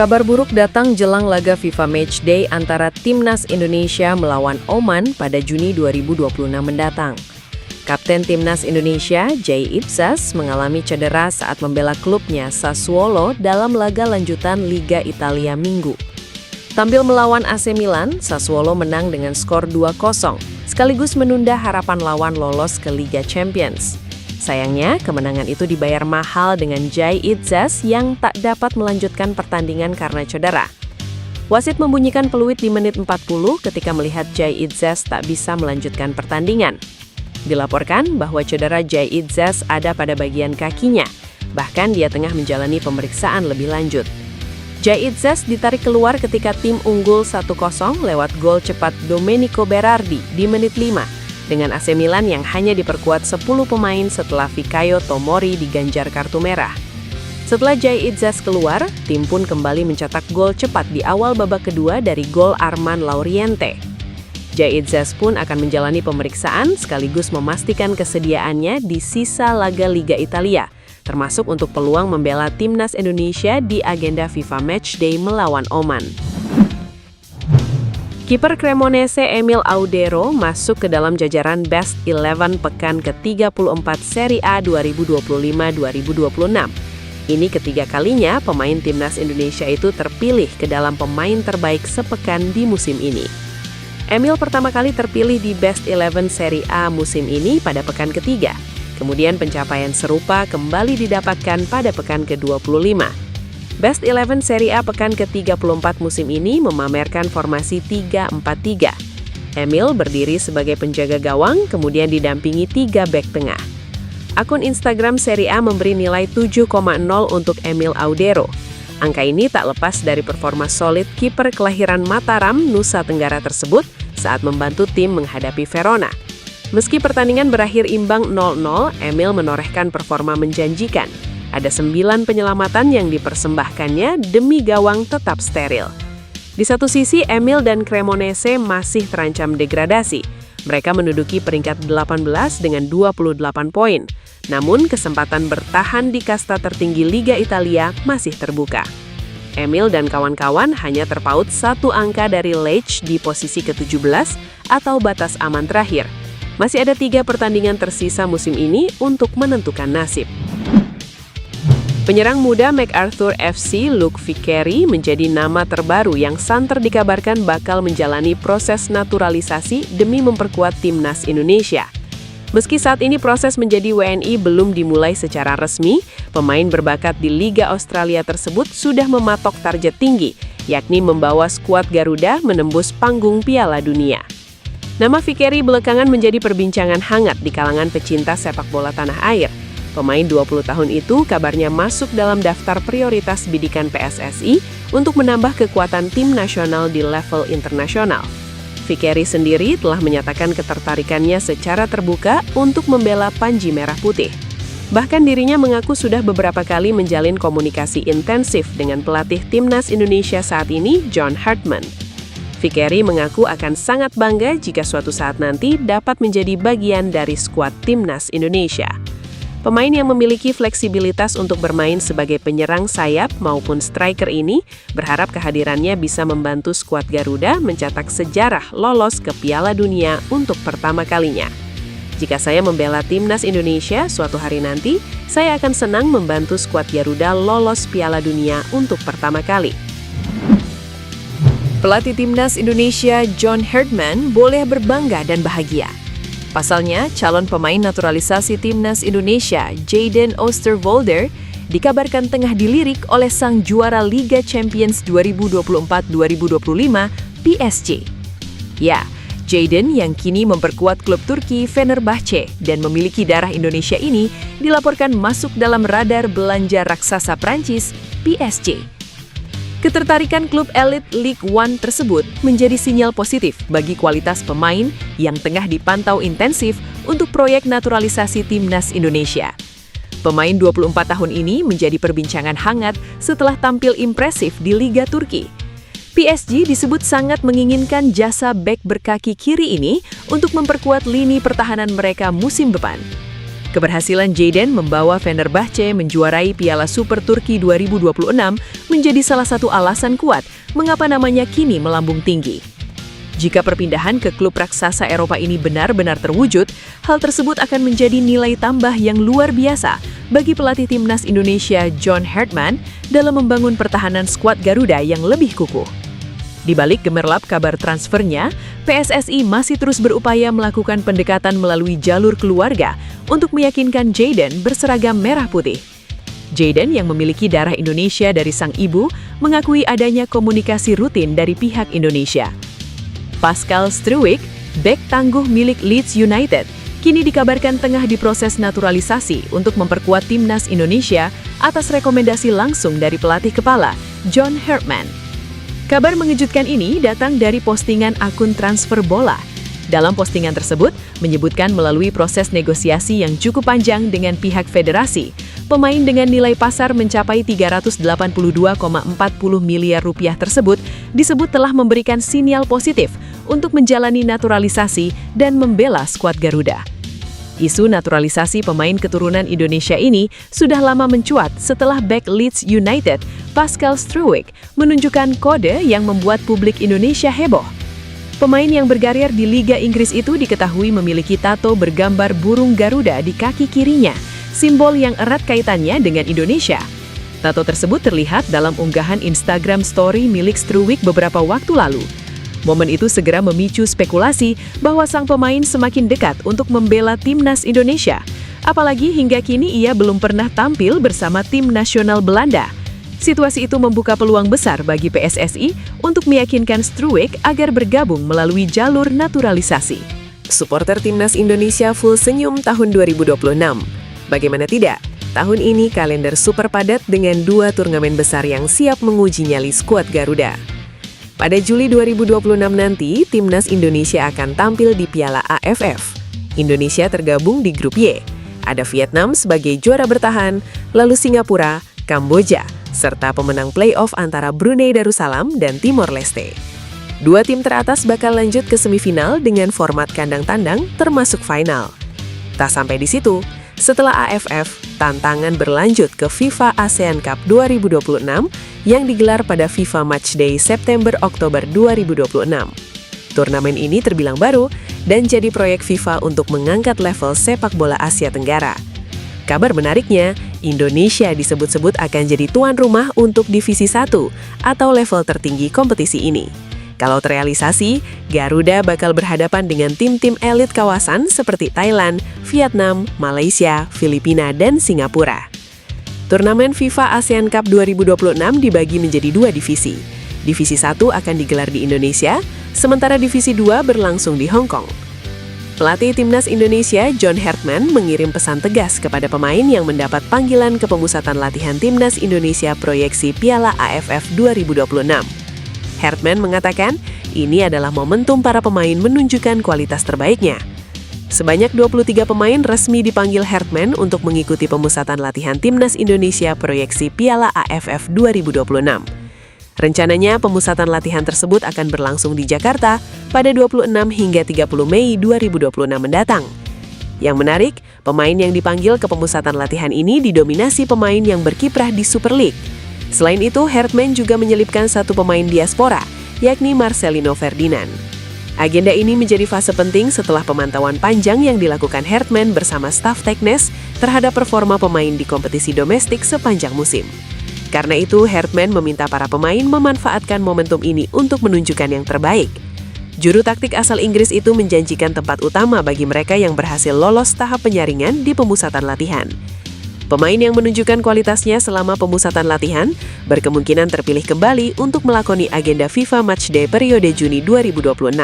Kabar buruk datang jelang laga FIFA Matchday antara Timnas Indonesia melawan Oman pada Juni 2026 mendatang. Kapten Timnas Indonesia, Jay Itzas, mengalami cedera saat membela klubnya Sassuolo dalam laga lanjutan Liga Italia Minggu. Tampil melawan AC Milan, Sassuolo menang dengan skor 2-0, sekaligus menunda harapan lawan lolos ke Liga Champions. Sayangnya, kemenangan itu dibayar mahal dengan Jay Itzas yang tak dapat melanjutkan pertandingan karena cedera. Wasit membunyikan peluit di menit 40 ketika melihat Jay Itzas tak bisa melanjutkan pertandingan. Dilaporkan bahwa cedera Jay Itzas ada pada bagian kakinya, bahkan dia tengah menjalani pemeriksaan lebih lanjut. Jay Itzas ditarik keluar ketika tim unggul 1-0 lewat gol cepat Domenico Berardi di menit 5. Dengan AC Milan yang hanya diperkuat 10 pemain setelah Fikayo Tomori diganjar kartu merah. Setelah Jay Itzas keluar, tim pun kembali mencetak gol cepat di awal babak kedua dari gol Arman Lauriente. Jay Itzas pun akan menjalani pemeriksaan sekaligus memastikan kesediaannya di sisa laga Liga Italia, termasuk untuk peluang membela Timnas Indonesia di agenda FIFA Matchday melawan Oman. Kiper Cremonese Emil Audero masuk ke dalam jajaran Best 11 pekan ke-34 Serie A 2025-2026. Ini ketiga kalinya pemain Timnas Indonesia itu terpilih ke dalam pemain terbaik sepekan di musim ini. Emil pertama kali terpilih di Best 11 Serie A musim ini pada pekan ketiga. Kemudian pencapaian serupa kembali didapatkan pada pekan ke-25. Best 11 Serie A pekan ke-34 musim ini memamerkan formasi 3-4-3. Emil berdiri sebagai penjaga gawang, kemudian didampingi 3 bek tengah. Akun Instagram Serie A memberi nilai 7,0 untuk Emil Audero. Angka ini tak lepas dari performa solid kiper kelahiran Mataram, Nusa Tenggara tersebut saat membantu tim menghadapi Verona. Meski pertandingan berakhir imbang 0-0, Emil menorehkan performa menjanjikan. Ada 9 penyelamatan yang dipersembahkannya demi gawang tetap steril. Di satu sisi, Emil dan Cremonese masih terancam degradasi. Mereka menduduki peringkat 18 dengan 28 poin. Namun, kesempatan bertahan di kasta tertinggi Liga Italia masih terbuka. Emil dan kawan-kawan hanya terpaut 1 angka dari Lecce di posisi ke-17 atau batas aman terakhir. Masih ada 3 pertandingan tersisa musim ini untuk menentukan nasib. Penyerang muda MacArthur FC, Luke Vicario, menjadi nama terbaru yang santer dikabarkan bakal menjalani proses naturalisasi demi memperkuat Timnas Indonesia. Meski saat ini proses menjadi WNI belum dimulai secara resmi, pemain berbakat di Liga Australia tersebut sudah mematok target tinggi, yakni membawa skuad Garuda menembus panggung Piala Dunia. Nama Vicario belakangan menjadi perbincangan hangat di kalangan pecinta sepak bola tanah air. Pemain 20 tahun itu kabarnya masuk dalam daftar prioritas bidikan PSSI untuk menambah kekuatan tim nasional di level internasional. Vicario sendiri telah menyatakan ketertarikannya secara terbuka untuk membela Panji Merah Putih. Bahkan dirinya mengaku sudah beberapa kali menjalin komunikasi intensif dengan pelatih Timnas Indonesia saat ini, John Hartman. Vicario mengaku akan sangat bangga jika suatu saat nanti dapat menjadi bagian dari skuad Timnas Indonesia. Pemain yang memiliki fleksibilitas untuk bermain sebagai penyerang sayap maupun striker ini berharap kehadirannya bisa membantu skuad Garuda mencetak sejarah lolos ke Piala Dunia untuk pertama kalinya. Jika saya membela Timnas Indonesia suatu hari nanti, saya akan senang membantu skuad Garuda lolos Piala Dunia untuk pertama kali. Pelatih Timnas Indonesia John Hartman boleh berbangga dan bahagia. Pasalnya, calon pemain naturalisasi Timnas Indonesia, Jayden Oosterwolde, dikabarkan tengah dilirik oleh sang juara Liga Champions 2024-2025, PSG. Ya, Jayden yang kini memperkuat klub Turki Fenerbahce dan memiliki darah Indonesia ini dilaporkan masuk dalam radar belanja raksasa Prancis, PSG. Ketertarikan klub elit Ligue 1 tersebut menjadi sinyal positif bagi kualitas pemain yang tengah dipantau intensif untuk proyek naturalisasi Timnas Indonesia. Pemain 24 tahun ini menjadi perbincangan hangat setelah tampil impresif di Liga Turki. PSG disebut sangat menginginkan jasa bek berkaki kiri ini untuk memperkuat lini pertahanan mereka musim depan. Keberhasilan Jadon membawa Fenerbahce menjuarai Piala Super Turki 2026 menjadi salah satu alasan kuat mengapa namanya kini melambung tinggi. Jika perpindahan ke klub raksasa Eropa ini benar-benar terwujud, hal tersebut akan menjadi nilai tambah yang luar biasa bagi pelatih timnas Indonesia John Hartman dalam membangun pertahanan skuad Garuda yang lebih kukuh. Di balik gemerlap kabar transfernya, PSSI masih terus berupaya melakukan pendekatan melalui jalur keluarga untuk meyakinkan Jadon berseragam merah putih. Jadon yang memiliki darah Indonesia dari sang ibu mengakui adanya komunikasi rutin dari pihak Indonesia. Pascal Struijk, bek tangguh milik Leeds United, kini dikabarkan tengah diproses naturalisasi untuk memperkuat timnas Indonesia atas rekomendasi langsung dari pelatih kepala, John Hartman. Kabar mengejutkan ini datang dari postingan akun Transfer Bola. Dalam postingan tersebut, menyebutkan melalui proses negosiasi yang cukup panjang dengan pihak federasi, pemain dengan nilai pasar mencapai 382,40 miliar rupiah tersebut disebut telah memberikan sinyal positif untuk menjalani naturalisasi dan membela skuad Garuda. Isu naturalisasi pemain keturunan Indonesia ini sudah lama mencuat setelah bek Leeds United, Pascal Struijk, menunjukkan kode yang membuat publik Indonesia heboh. Pemain yang berkarir di Liga Inggris itu diketahui memiliki tato bergambar burung Garuda di kaki kirinya, simbol yang erat kaitannya dengan Indonesia. Tato tersebut terlihat dalam unggahan Instagram Story milik Struijk beberapa waktu lalu. Momen itu segera memicu spekulasi bahwa sang pemain semakin dekat untuk membela timnas Indonesia. Apalagi hingga kini ia belum pernah tampil bersama tim nasional Belanda. Situasi itu membuka peluang besar bagi PSSI untuk meyakinkan Struijk agar bergabung melalui jalur naturalisasi. Supporter timnas Indonesia full senyum tahun 2026. Bagaimana tidak? Tahun ini kalender super padat dengan 2 turnamen besar yang siap menguji nyali skuad Garuda. Pada Juli 2026 nanti, timnas Indonesia akan tampil di Piala AFF. Indonesia tergabung di grup Y. Ada Vietnam sebagai juara bertahan, lalu Singapura, Kamboja, serta pemenang playoff antara Brunei Darussalam dan Timor Leste. 2 tim teratas bakal lanjut ke semifinal dengan format kandang tandang termasuk final. Tak sampai di situ, setelah AFF, tantangan berlanjut ke FIFA ASEAN Cup 2026 yang digelar pada FIFA Matchday September-Oktober 2026. Turnamen ini terbilang baru dan jadi proyek FIFA untuk mengangkat level sepak bola Asia Tenggara. Kabar menariknya, Indonesia disebut-sebut akan jadi tuan rumah untuk Divisi 1 atau level tertinggi kompetisi ini. Kalau terrealisasi, Garuda bakal berhadapan dengan tim-tim elit kawasan seperti Thailand, Vietnam, Malaysia, Filipina, dan Singapura. Turnamen FIFA ASEAN Cup 2026 dibagi menjadi 2 divisi. Divisi 1 akan digelar di Indonesia, sementara Divisi 2 berlangsung di Hong Kong. Pelatih timnas Indonesia John Hartman mengirim pesan tegas kepada pemain yang mendapat panggilan ke pemusatan latihan timnas Indonesia proyeksi Piala AFF 2026. Hartman mengatakan, ini adalah momentum para pemain menunjukkan kualitas terbaiknya. Sebanyak 23 pemain resmi dipanggil Hartman untuk mengikuti pemusatan latihan timnas Indonesia proyeksi Piala AFF 2026. Rencananya, pemusatan latihan tersebut akan berlangsung di Jakarta pada 26 hingga 30 Mei 2026 mendatang. Yang menarik, pemain yang dipanggil ke pemusatan latihan ini didominasi pemain yang berkiprah di Super League. Selain itu, Hartman juga menyelipkan 1 pemain diaspora, yakni Marcelino Ferdinand. Agenda ini menjadi fase penting setelah pemantauan panjang yang dilakukan Hartman bersama staf teknis terhadap performa pemain di kompetisi domestik sepanjang musim. Karena itu, Hartman meminta para pemain memanfaatkan momentum ini untuk menunjukkan yang terbaik. Juru taktik asal Inggris itu menjanjikan tempat utama bagi mereka yang berhasil lolos tahap penyaringan di pemusatan latihan. Pemain yang menunjukkan kualitasnya selama pemusatan latihan berkemungkinan terpilih kembali untuk melakoni agenda FIFA Matchday periode Juni 2026.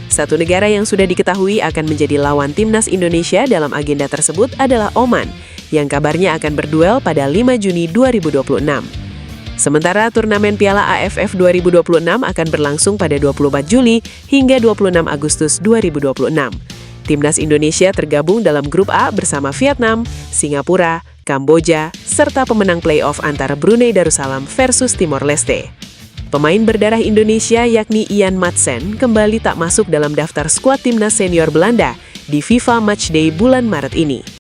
Satu negara yang sudah diketahui akan menjadi lawan timnas Indonesia dalam agenda tersebut adalah Oman, yang kabarnya akan berduel pada 5 Juni 2026. Sementara turnamen Piala AFF 2026 akan berlangsung pada 24 Juli hingga 26 Agustus 2026. Timnas Indonesia tergabung dalam grup A bersama Vietnam, Singapura, Kamboja, serta pemenang playoff antara Brunei Darussalam versus Timor Leste. Pemain berdarah Indonesia yakni Ian Madsen kembali tak masuk dalam daftar skuad timnas senior Belanda di FIFA Matchday bulan Maret ini.